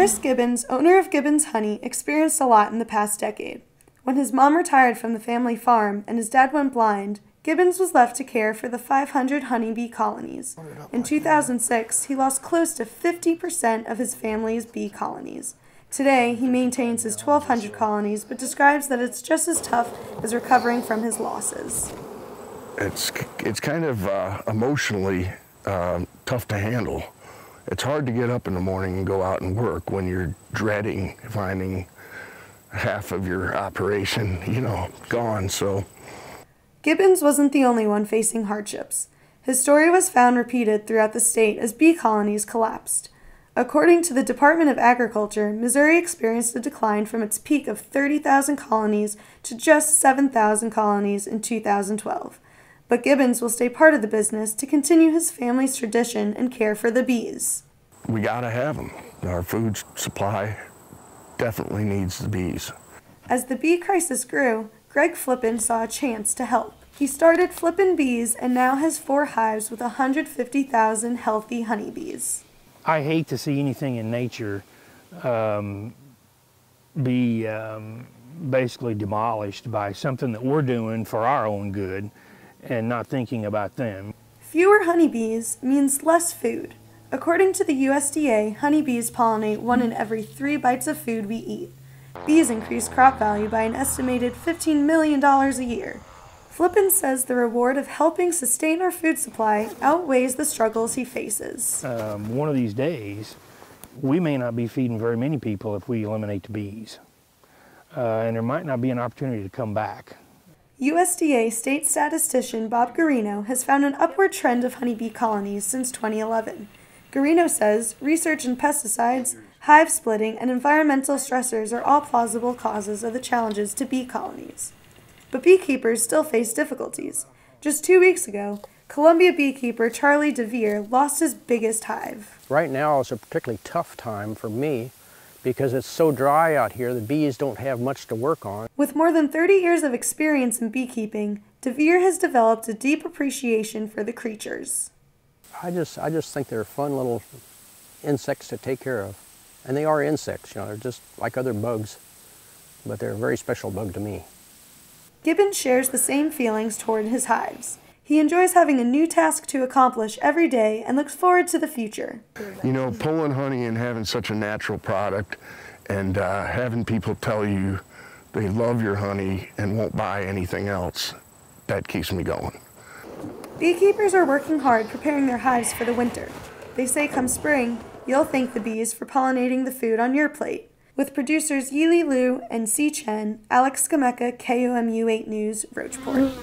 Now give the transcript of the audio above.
Chris Gibbons, owner of Gibbons Honey, experienced a lot in the past decade. When his mom retired from the family farm and his dad went blind, Gibbons was left to care for the 500 honeybee colonies. In 2006, he lost close to 50% of his family's bee colonies. Today, he maintains his 1,200 colonies, but describes that it's just as tough as recovering from his losses. It's kind of emotionally tough to handle. It's hard to get up in the morning and go out and work when you're dreading finding half of your operation, gone, so. Gibbons wasn't the only one facing hardships. His story was found repeated throughout the state as bee colonies collapsed. According to the Department of Agriculture, Missouri experienced a decline from its peak of 30,000 colonies to just 7,000 colonies in 2012. But Gibbons will stay part of the business to continue his family's tradition and care for the bees. We gotta have them. Our food supply definitely needs the bees. As the bee crisis grew, Greg Flippin saw a chance to help. He started Flippin Bees and now has 4 hives with 150,000 healthy honeybees. I hate to see anything in nature be basically demolished by something that we're doing for our own good and not thinking about them. Fewer honeybees means less food. According to the USDA, honeybees pollinate 1 in every 3 bites of food we eat. Bees increase crop value by an estimated $15 million a year. Flippin says the reward of helping sustain our food supply outweighs the struggles he faces. One of these days, we may not be feeding very many people if we eliminate the bees. And there might not be an opportunity to come back. USDA state statistician Bob Garino has found an upward trend of honeybee colonies since 2011. Garino says research in pesticides, hive splitting, and environmental stressors are all plausible causes of the challenges to bee colonies. But beekeepers still face difficulties. Just 2 weeks ago, Columbia beekeeper Charlie DeVere lost his biggest hive. Right now is a particularly tough time for me because it's so dry out here, the bees don't have much to work on. With more than 30 years of experience in beekeeping, DeVere has developed a deep appreciation for the creatures. I just think they're fun little insects to take care of. And they are insects, they're just like other bugs, but they're a very special bug to me. Gibbons shares the same feelings toward his hives. He enjoys having a new task to accomplish every day and looks forward to the future. Pulling honey and having such a natural product and having people tell you they love your honey and won't buy anything else, that keeps me going. Beekeepers are working hard preparing their hives for the winter. They say come spring, you'll thank the bees for pollinating the food on your plate. With producers Yili and Chen, Alex Scimecca, KOMU 8 News, Roachport.